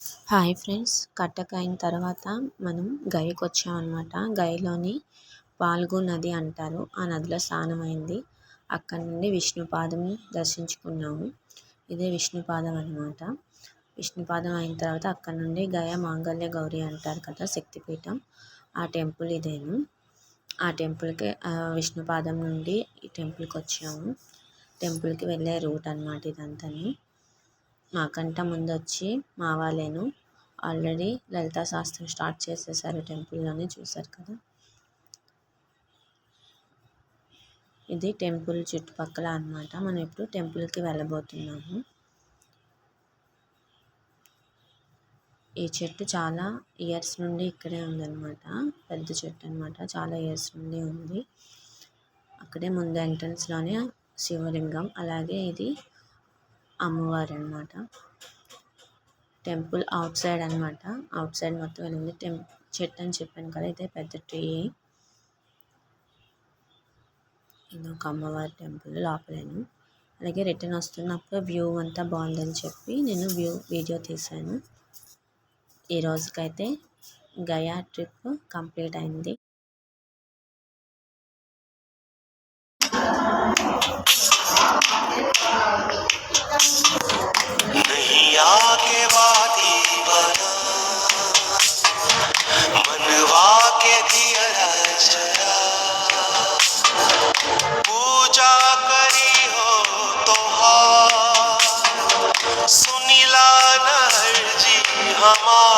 Hi friends, కట్టక అయిన తర్వాత మనం గయకి వచ్చామన్నమాట. గయలోని పాల్గు నది అంటారు. ఆ నదిలో స్నానమైంది. అక్కడి నుండి విష్ణుపాదం దర్శించుకున్నాము. ఇదే విష్ణుపాదం అన్నమాట. విష్ణుపాదం అయిన తర్వాత అక్కడ నుండి గయ మాంగళ్య గౌరి అంటారు కదా, శక్తిపీఠం. ఆ టెంపుల్ ఇదేను. ఆ టెంపుల్కి విష్ణుపాదం నుండి ఈ టెంపుల్కి వచ్చాము. టెంపుల్కి వెళ్ళే రూట్ అన్నమాట ఇదంతా. మాకంట ముందు వచ్చి మా వాళ్ళేను ఆల్రెడీ లలితా శాస్త్రం స్టార్ట్ చేసేసారు టెంపుల్లోనే, చూసారు కదా. ఇది టెంపుల్ చుట్టుపక్కల అన్నమాట. మనం ఇప్పుడు టెంపుల్కి వెళ్ళబోతున్నాము. ఈ చెట్టు చాలా ఇయర్స్ నుండి ఇక్కడే ఉందన్నమాట. పెద్ద చెట్టు అన్నమాట, చాలా ఇయర్స్ నుండి ఉంది. అక్కడే ముందు ఎంట్రన్స్లోనే శివలింగం, అలాగే ఇది అమ్మవారు అన్నమాట. టెంపుల్ అవుట్ సైడ్ అన్నమాట. అవుట్ సైడ్ మొత్తం వెళ్ళింది. చెట్టు అని చెప్పాను కదా, ఇదే పెద్ద ట్రీ. ఇది ఒక అమ్మవారి టెంపుల్ లోపలేను. అలాగే రిటర్న్ వస్తున్నప్పుడు వ్యూ అంతా బాగుందని చెప్పి నేను వీడియో తీశాను. ఈ రోజుకైతే గయా ట్రిప్ కంప్లీట్ అయింది. पूजा करी हो तोहार सुनीला नहर जी हमार।